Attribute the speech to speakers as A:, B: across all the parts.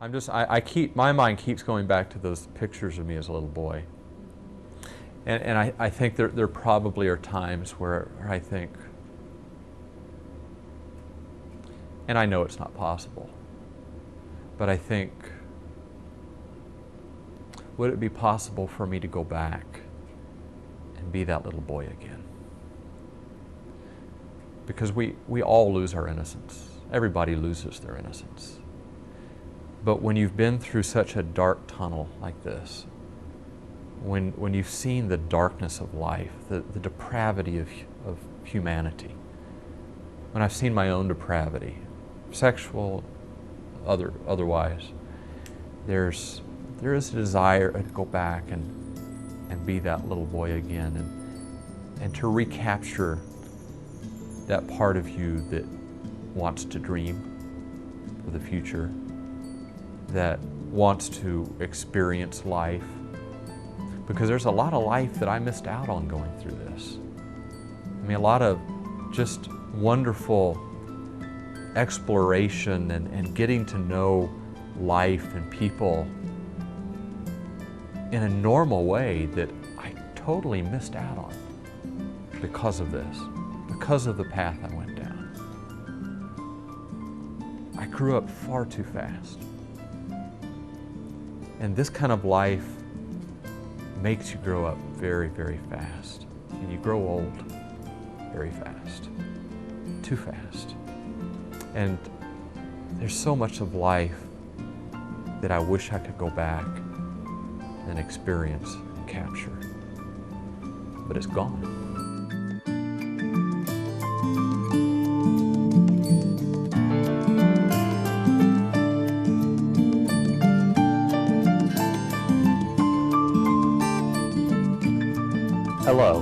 A: My mind keeps going back to those pictures of me as a little boy. And I think there probably are times where I think, and I know it's not possible, but I think, would it be possible for me to go back and be that little boy again? Because we all lose our innocence. Everybody loses their innocence. But when you've been through such a dark tunnel like this, when you've seen the darkness of life, the depravity of humanity, when I've seen my own depravity, sexual, otherwise, there is a desire to go back and be that little boy again and to recapture that part of you that wants to dream for the future, that wants to experience life. Because there's a lot of life that I missed out on going through this. I mean, a lot of just wonderful exploration and getting to know life and people in a normal way that I totally missed out on because of this, because of the path I went down. I grew up far too fast. And this kind of life makes you grow up very, very fast. And you grow old very fast, too fast. And there's so much of life that I wish I could go back and experience and capture. But it's gone.
B: Hello,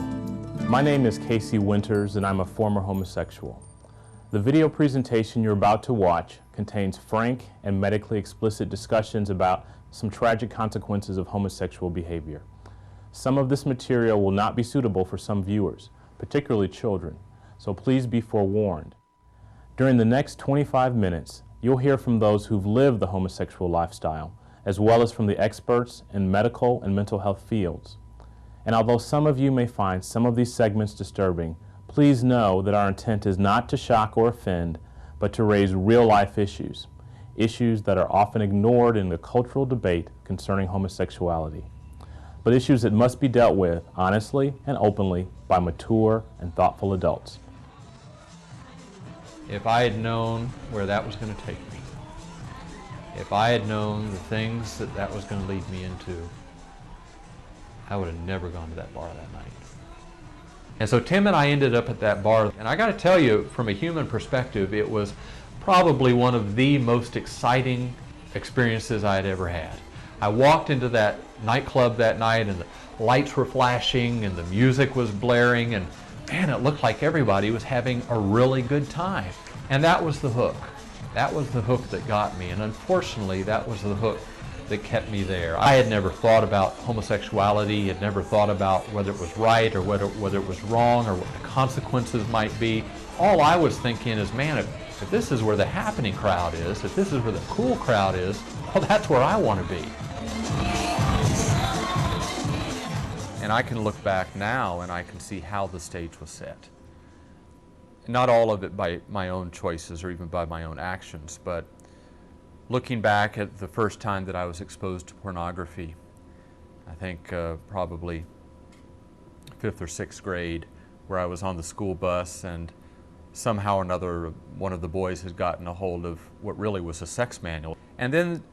B: my name is Casey Winters and I'm a former homosexual. The video presentation you're about to watch contains frank and medically explicit discussions about some tragic consequences of homosexual behavior. Some of this material will not be suitable for some viewers, particularly children, so please be forewarned. During the next 25 minutes, you'll hear from those who've lived the homosexual lifestyle, as well as from the experts in medical and mental health fields. And although some of you may find some of these segments disturbing, please know that our intent is not to shock or offend, but to raise real-life issues, issues that are often ignored in the cultural debate concerning homosexuality, but issues that must be dealt with honestly and openly by mature and thoughtful adults.
A: If I had known where that was going to take me, if I had known the things that was going to lead me into, I would have never gone to that bar that night. And so Tim and I ended up at that bar, and I got to tell you, from a human perspective, it was probably one of the most exciting experiences I had ever had. I walked into that nightclub that night, and the lights were flashing, and the music was blaring, and man, it looked like everybody was having a really good time. And that was the hook. That was the hook that got me, and unfortunately, that was the hook that kept me there. I had never thought about homosexuality, had never thought about whether it was right or whether it was wrong or what the consequences might be. All I was thinking is, man, if this is where the happening crowd is, if this is where the cool crowd is, well, that's where I want to be. And I can look back now and I can see how the stage was set. Not all of it by my own choices or even by my own actions, but looking back at the first time that I was exposed to pornography, I think probably 5th or 6th grade, where I was on the school bus and somehow or another one of the boys had gotten a hold of what really was a sex manual. And then,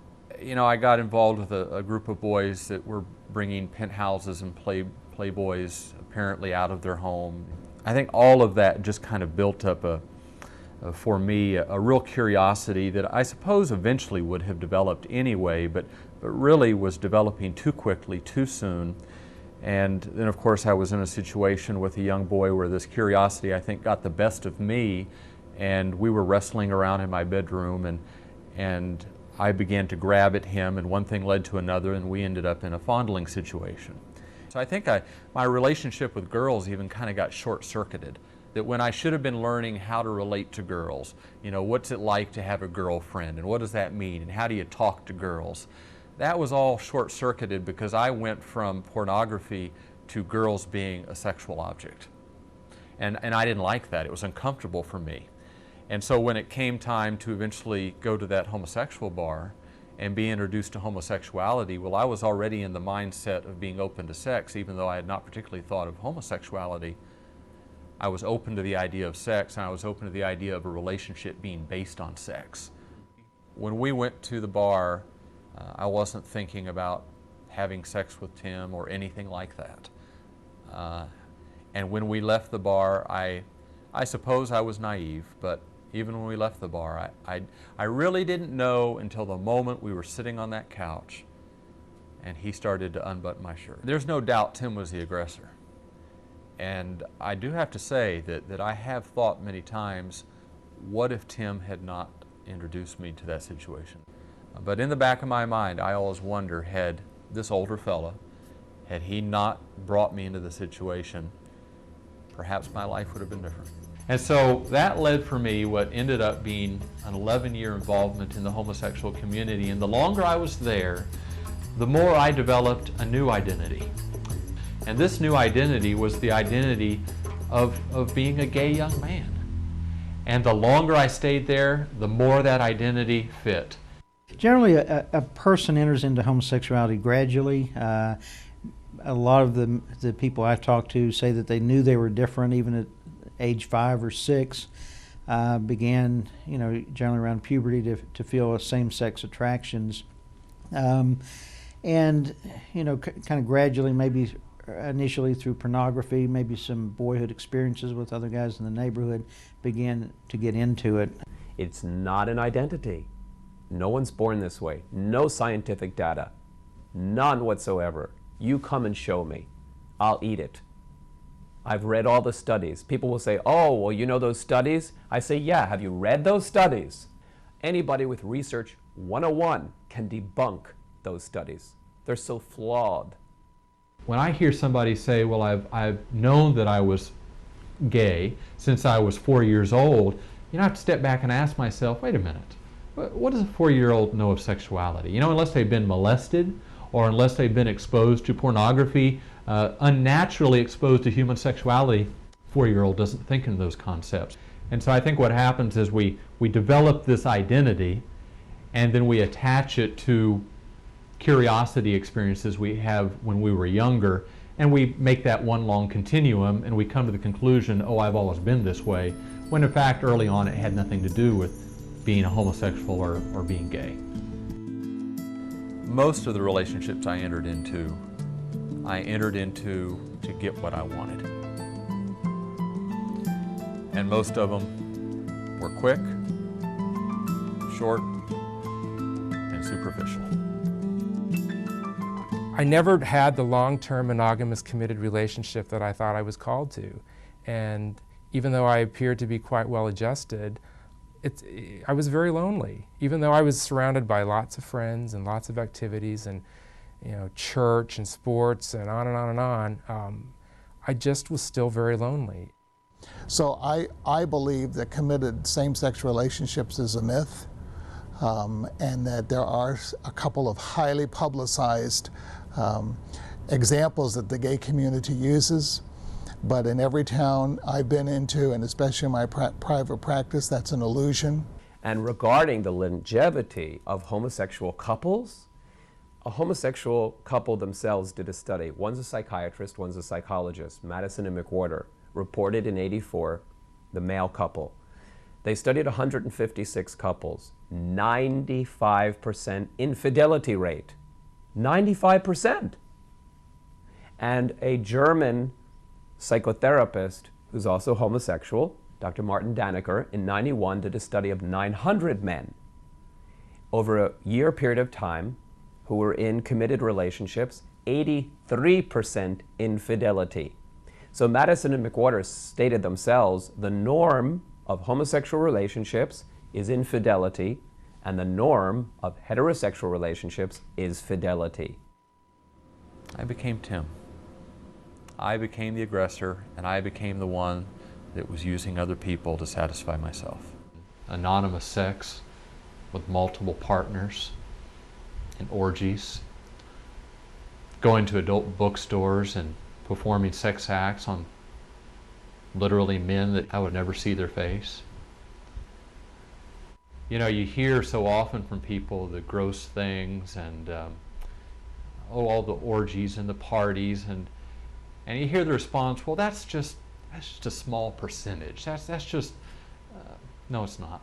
A: you know, I got involved with a group of boys that were bringing penthouses and Playboys apparently out of their home. I think all of that just kind of built up for me a real curiosity that I suppose eventually would have developed anyway, but really was developing too quickly, too soon. And then of course I was in a situation with a young boy where this curiosity I think got the best of me, and we were wrestling around in my bedroom, and I began to grab at him, and one thing led to another, and we ended up in a fondling situation. So I think my relationship with girls even kind of got short-circuited. That when I should have been learning how to relate to girls, you know, what's it like to have a girlfriend, and what does that mean, and how do you talk to girls? That was all short-circuited because I went from pornography to girls being a sexual object. And I didn't like that. It was uncomfortable for me. And so when it came time to eventually go to that homosexual bar and be introduced to homosexuality, well, I was already in the mindset of being open to sex, even though I had not particularly thought of homosexuality. I was open to the idea of sex, and I was open to the idea of a relationship being based on sex. When we went to the bar, I wasn't thinking about having sex with Tim or anything like that. And when we left the bar, I suppose I was naive, but even when we left the bar, I really didn't know until the moment we were sitting on that couch and he started to unbutton my shirt. There's no doubt Tim was the aggressor. And I do have to say that I have thought many times, what if Tim had not introduced me to that situation? But in the back of my mind, I always wonder, had this older fella, had he not brought me into the situation, perhaps my life would have been different. And so that led for me what ended up being an 11-year involvement in the homosexual community. And the longer I was there, the more I developed a new identity. And this new identity was the identity of being a gay young man. And the longer I stayed there, the more that identity fit.
C: Generally, a person enters into homosexuality gradually. A lot of the people I talk to say that they knew they were different even at age 5 or 6. Began, you know, generally around puberty to feel same-sex attractions. And, you know, kind of gradually, maybe initially through pornography, maybe some boyhood experiences with other guys in the neighborhood, began to get into it.
D: It's not an identity. No one's born this way. No scientific data. None whatsoever. You come and show me. I'll eat it. I've read all the studies. People will say, oh, well, you know those studies? I say, yeah, have you read those studies? Anybody with Research 101 can debunk those studies. They're so flawed.
A: When I hear somebody say, well, I've known that I was gay since I was 4 years old, you know, I have to step back and ask myself, wait a minute, what does a 4-year-old know of sexuality? You know, unless they've been molested or unless they've been exposed to pornography, unnaturally exposed to human sexuality, 4-year-old doesn't think in those concepts. And so I think what happens is we develop this identity and then we attach it to curiosity experiences we have when we were younger, and we make that one long continuum, and we come to the conclusion, oh, I've always been this way, when in fact early on it had nothing to do with being a homosexual or being gay. Most of the relationships I entered into to get what I wanted. And most of them were quick, short, and superficial.
E: I never had the long-term monogamous committed relationship that I thought I was called to. And even though I appeared to be quite well adjusted, I was very lonely. Even though I was surrounded by lots of friends and lots of activities and, you know, church and sports and on and on and on, I just was still very lonely.
F: So I believe that committed same-sex relationships is a myth, and that there are a couple of highly publicized examples that the gay community uses. But in every town I've been into, and especially in my private practice, that's an illusion.
D: And regarding the longevity of homosexual couples, a homosexual couple themselves did a study. One's a psychiatrist, one's a psychologist, Madison and McWhorter, reported in '84, the male couple. They studied 156 couples, 95% infidelity rate, 95%. And a German psychotherapist who's also homosexual, Dr. Martin Dannecker, in '91 did a study of 900 men over a year period of time who were in committed relationships, 83% infidelity. So Madison and McWhorter stated themselves, the norm of homosexual relationships is infidelity, and the norm of heterosexual relationships is fidelity.
A: I became Tim. I became the aggressor, and I became the one that was using other people to satisfy myself. Anonymous sex with multiple partners and orgies, going to adult bookstores and performing sex acts on literally men that I would never see their face. You know, you hear so often from people the gross things and all the orgies and the parties, and you hear the response, well, that's just a small percentage. That's just no, it's not.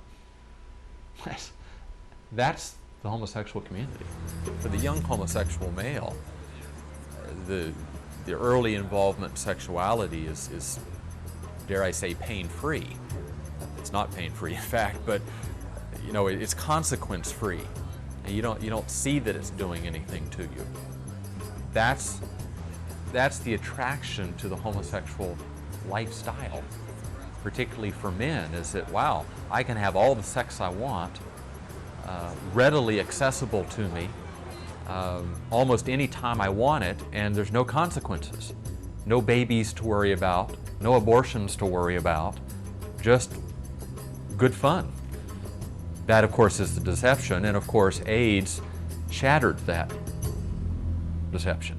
A: That's the homosexual community. For the young homosexual male, the early involvement in sexuality is, dare I say, pain-free. It's not pain-free, in fact, but you know, it's consequence-free. And you don't see that it's doing anything to you. That's the attraction to the homosexual lifestyle, particularly for men, is that, wow, I can have all the sex I want, readily accessible to me, almost any time I want it, and there's no consequences. No babies to worry about, no abortions to worry about, just good fun. That, of course, is the deception, and of course, AIDS shattered that deception.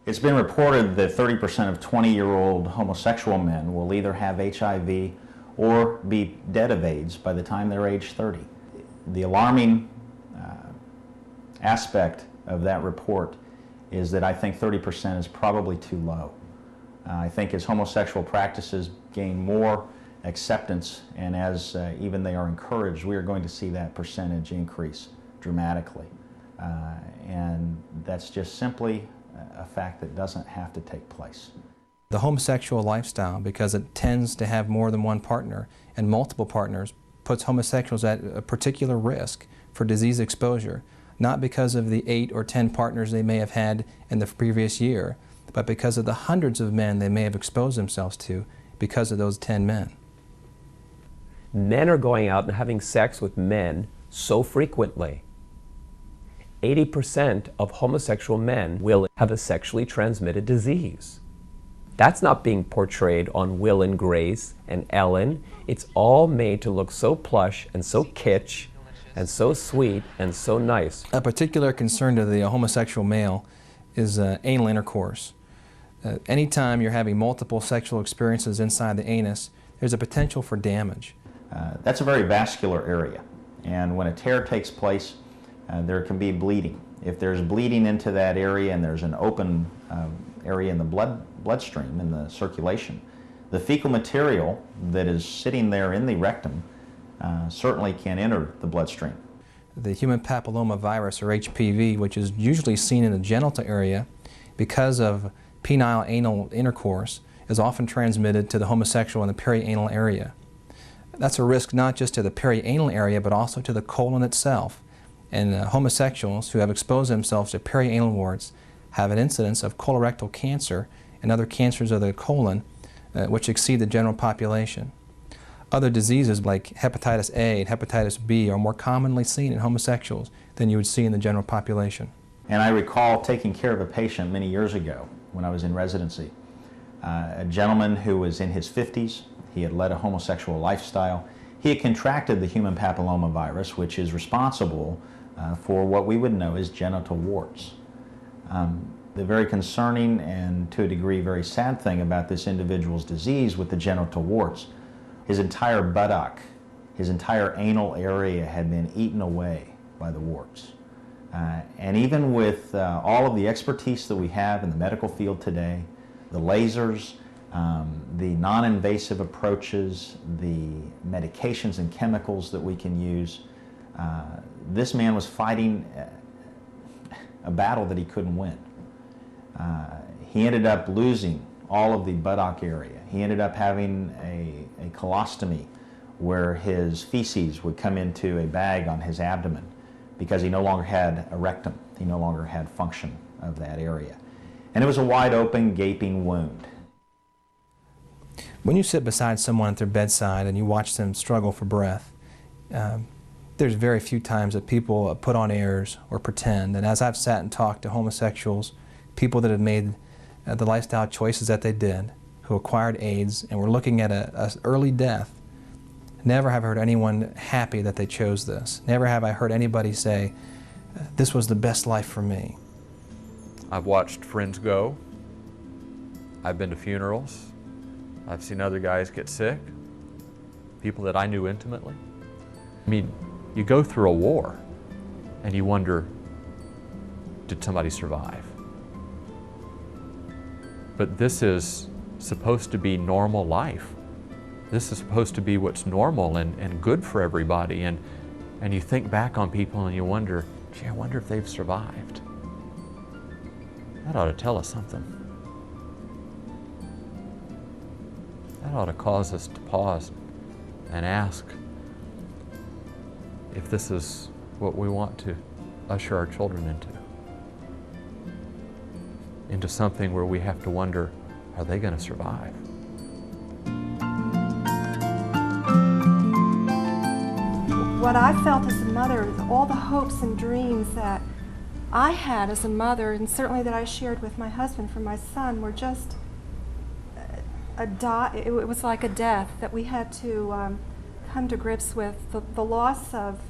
G: It's been reported that 30% of 20-year-old homosexual men will either have HIV or be dead of AIDS by the time they're age 30. The alarming aspect of that report is that I think 30% is probably too low. I think as homosexual practices gain more acceptance and as even they are encouraged, we are going to see that percentage increase dramatically. And that's just simply a fact that doesn't have to take place.
H: The homosexual lifestyle, because it tends to have more than one partner and multiple partners, puts homosexuals at a particular risk for disease exposure, not because of the 8 or 10 partners they may have had in the previous year, but because of the hundreds of men they may have exposed themselves to because of those 10 men.
D: Men are going out and having sex with men so frequently. 80% of homosexual men will have a sexually transmitted disease. That's not being portrayed on Will and Grace and Ellen. It's all made to look so plush and so kitsch and so sweet and so nice.
H: A particular concern to the homosexual male is anal intercourse. Anytime you're having multiple sexual experiences inside the anus, there's a potential for damage.
G: That's a very vascular area, and when a tear takes place, there can be bleeding. If there's bleeding into that area and there's an open area in the bloodstream, in the circulation, the fecal material that is sitting there in the rectum certainly can enter the bloodstream.
H: The human papillomavirus, or HPV, which is usually seen in the genital area because of penile anal intercourse, is often transmitted to the homosexual in the perianal area. That's a risk not just to the perianal area but also to the colon itself. And homosexuals who have exposed themselves to perianal warts have an incidence of colorectal cancer and other cancers of the colon which exceed the general population. Other diseases like hepatitis A and hepatitis B are more commonly seen in homosexuals than you would see in the general population.
G: And I recall taking care of a patient many years ago when I was in residency. A gentleman who was in his 50s, he had led a homosexual lifestyle. He had contracted the human papillomavirus, which is responsible for what we would know as genital warts. The very concerning and to a degree very sad thing about this individual's disease with the genital warts, his entire buttock, his entire anal area had been eaten away by the warts. And even with all of the expertise that we have in the medical field today, the lasers, the non-invasive approaches, the medications and chemicals that we can use, this man was fighting a battle that he couldn't win. He ended up losing all of the buttock area. He ended up having a colostomy where his feces would come into a bag on his abdomen because he no longer had a rectum. He no longer had function of that area. And it was a wide open, gaping wound.
H: When you sit beside someone at their bedside and you watch them struggle for breath, There's very few times that people put on airs or pretend. And as I've sat and talked to homosexuals, people that have made the lifestyle choices that they did, who acquired AIDS and were looking at an early death, never have I heard anyone happy that they chose this. Never have I heard anybody say, this was the best life for me.
A: I've watched friends go. I've been to funerals. I've seen other guys get sick, people that I knew intimately. I mean, you go through a war and you wonder, did somebody survive? But this is supposed to be normal life. This is supposed to be what's normal and good for everybody. And you think back on people and you wonder, gee, I wonder if they've survived. That ought to tell us something. That ought to cause us to pause and ask if this is what we want to usher our children into something where we have to wonder, are they going to survive?
I: What I felt as a mother, all the hopes and dreams that I had as a mother, and certainly that I shared with my husband for my son, were just it was like a death that we had to come to grips with. The loss of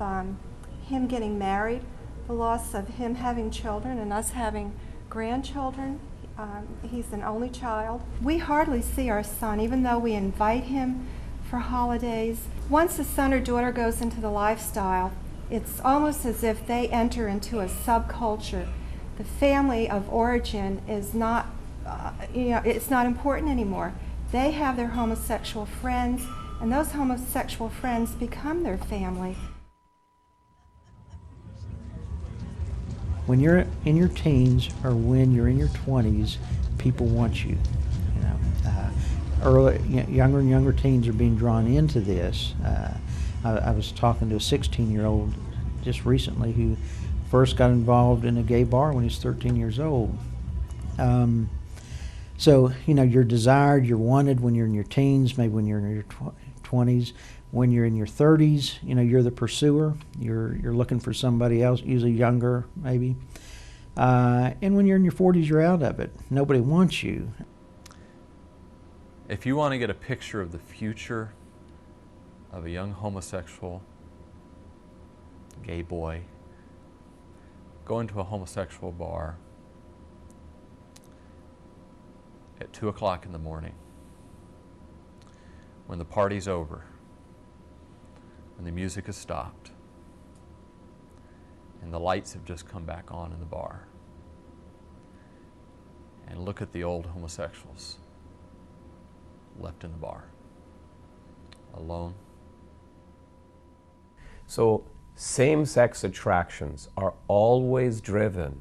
I: him getting married, the loss of him having children and us having grandchildren. He's an only child. We hardly see our son, even though we invite him for holidays. Once a son or daughter goes into the lifestyle, it's almost as if they enter into a subculture. The family of origin is not, it's not important anymore. They have their homosexual friends, and those homosexual friends become their family.
C: When you're in your teens or when you're in your 20s, people want you. Younger and younger teens are being drawn into this. I was talking to a 16-year-old just recently who first got involved in a gay bar when he was 13 years old. So, you're desired, you're wanted when you're in your teens, maybe when you're in your 20s. When you're in your 30s, you're the pursuer. You're looking for somebody else, usually younger, maybe. And when you're in your 40s, you're out of it. Nobody wants you.
A: If you want to get a picture of the future of a young homosexual, gay boy, go into a homosexual bar at 2 o'clock in the morning, when the party's over, when the music has stopped, and the lights have just come back on in the bar, and look at the old homosexuals left in the bar, alone.
D: So same-sex attractions are always driven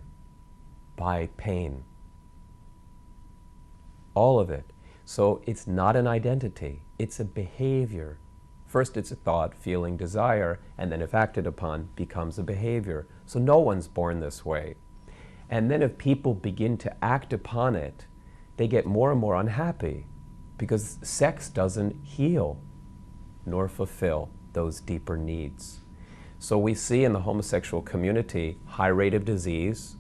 D: by pain. All of it. So it's not an identity, it's a behavior. First it's a thought, feeling, desire, and then if acted upon, becomes a behavior. So no one's born this way. And then if people begin to act upon it, they get more and more unhappy because sex doesn't heal nor fulfill those deeper needs. So we see in the homosexual community high rate of disease,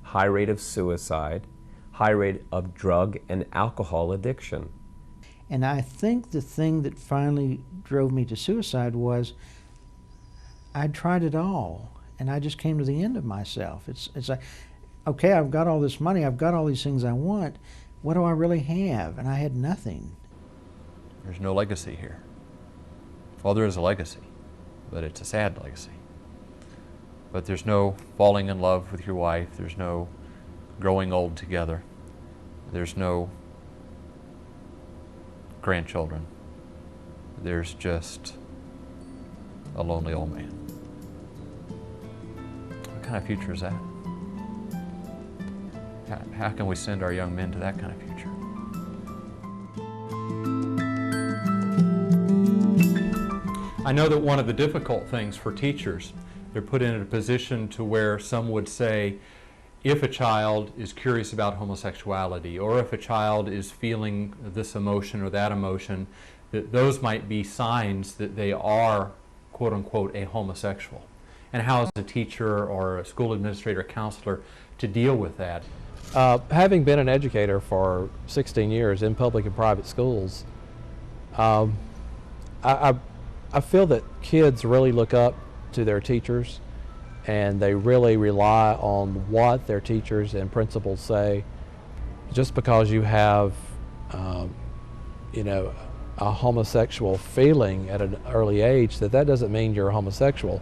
D: high rate of suicide, high rate of drug and alcohol addiction.
C: And I think the thing that finally drove me to suicide was I'd tried it all, and I just came to the end of myself. It's like, okay, I've got all this money, I've got all these things I want. What do I really have? And I had nothing.
A: There's no legacy here. Well, there is a legacy, but it's a sad legacy. But there's no falling in love with your wife. There's no growing old together. There's no grandchildren. There's just a lonely old man. What kind of future is that? How can we send our young men to that kind of future? I know that one of the difficult things for teachers, they're put in a position to where some would say, if a child is curious about homosexuality, or if a child is feeling this emotion or that emotion, that those might be signs that they are quote-unquote, a homosexual? And how is a teacher or a school administrator or counselor to deal with that?
J: Having been an educator for 16 years in public and private schools, I feel that kids really look up to their teachers, and they really rely on what their teachers and principals say. Just because you have, you know, a homosexual feeling at an early age, that doesn't mean you're a homosexual.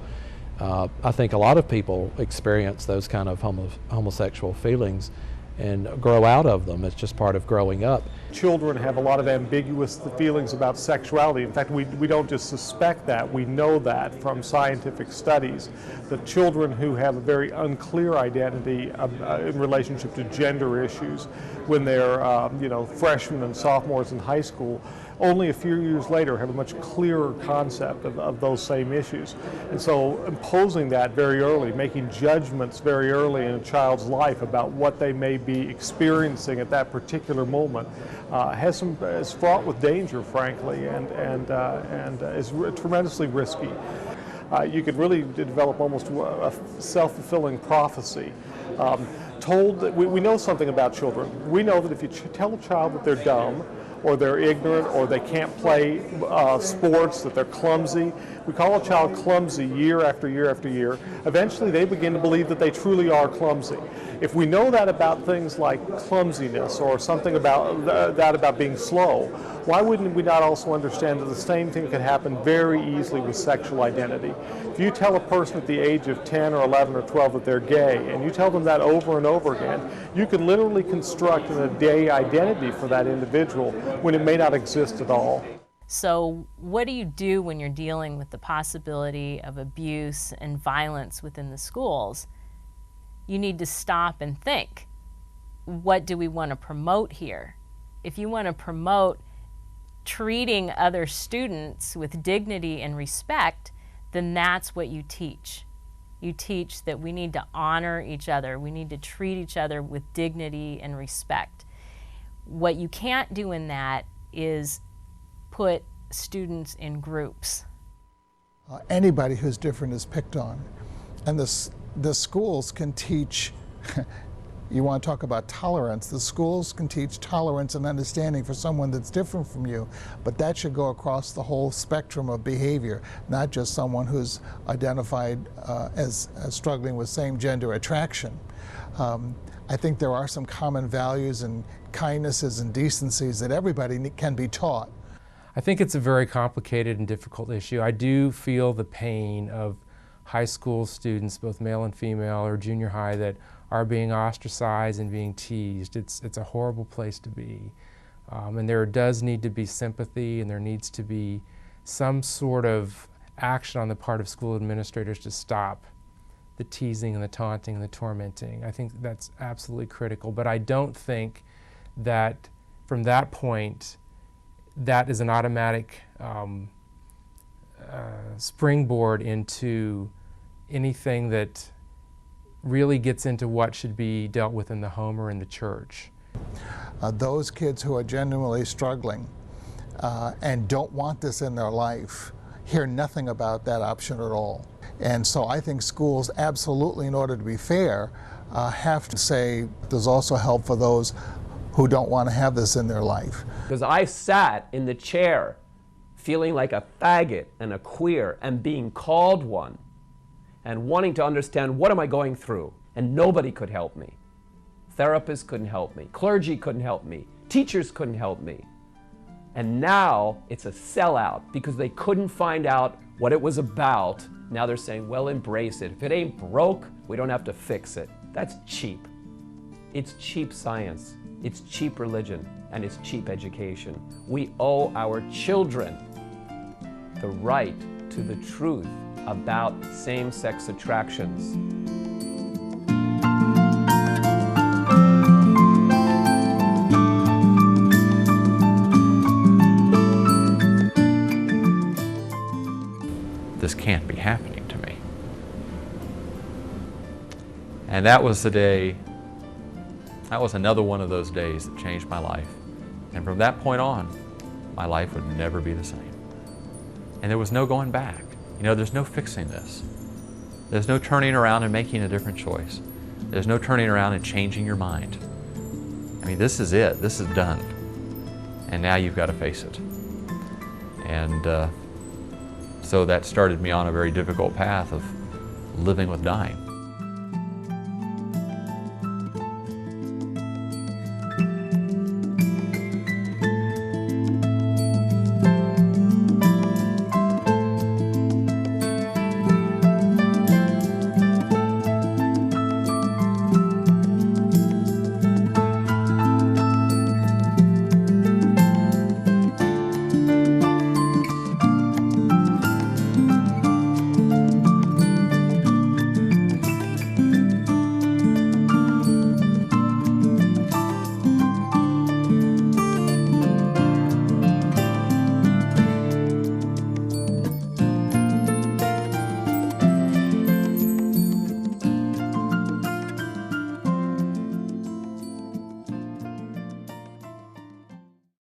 J: I think a lot of people experience those kind of homosexual feelings and grow out of them. It's just part of growing up.
K: Children have a lot of ambiguous feelings about sexuality. In fact, we don't just suspect that, we know that from scientific studies. The children who have a very unclear identity in relationship to gender issues when they're you know, freshmen and sophomores in high school, only a few years later have a much clearer concept of those same issues. And so imposing that very early, making judgments very early in a child's life about what they may be experiencing at that particular moment is fraught with danger, frankly, and is tremendously risky. You could really develop almost a self-fulfilling prophecy. Told that we know something about children. We know that if you tell a child that they're dumb, or they're ignorant, or they can't play sports, that they're clumsy. We call a child clumsy year after year after year. Eventually they begin to believe that they truly are clumsy. If we know that about things like clumsiness or something about that about being slow, why wouldn't we not also understand that the same thing can happen very easily with sexual identity? If you tell a person at the age of 10 or 11 or 12 that they're gay, and you tell them that over and over again, you can literally construct a gay identity for that individual when it may not exist at all.
L: So what do you do when you're dealing with the possibility of abuse and violence within the schools? You need to stop and think, what do we want to promote here? If you want to promote treating other students with dignity and respect, then that's what you teach. You teach that we need to honor each other. We need to treat each other with dignity and respect. What you can't do in that is put students in groups.
F: Anybody who's different is picked on. And the schools can teach, you want to talk about tolerance, the schools can teach tolerance and understanding for someone that's different from you, but that should go across the whole spectrum of behavior, not just someone who's identified as struggling with same-gender attraction. I think there are some common values and kindnesses and decencies that everybody can be taught.
E: I think it's a very complicated and difficult issue. I do feel the pain of high school students, both male and female, or junior high, that are being ostracized and being teased. It's a horrible place to be. And there does need to be sympathy, and there needs to be some sort of action on the part of school administrators to stop the teasing and the taunting and the tormenting. I think that's absolutely critical, but I don't think that from that point that is an automatic springboard into anything that really gets into what should be dealt with in the home or in the church.
F: Those kids who are genuinely struggling and don't want this in their life hear nothing about that option at all. And so I think schools absolutely, in order to be fair, have to say there's also help for those who don't want to have this in their life.
D: Because I sat in the chair feeling like a faggot and a queer and being called one and wanting to understand what am I going through, and nobody could help me. Therapists couldn't help me, clergy couldn't help me, teachers couldn't help me. And now it's a sellout because they couldn't find out what it was about. Now they're saying, well, embrace it. If it ain't broke, we don't have to fix it. That's cheap. It's cheap science. It's cheap religion, and it's cheap education. We owe our children the right to the truth about same-sex attractions.
A: This can't be happening to me. And that was the day, that was another one of those days that changed my life. And from that point on, my life would never be the same. And there was no going back. You know, there's no fixing this. There's no turning around and making a different choice. There's no turning around and changing your mind. I mean, this is it. This is done. And now you've got to face it. And so that started me on a very difficult path of living with dying.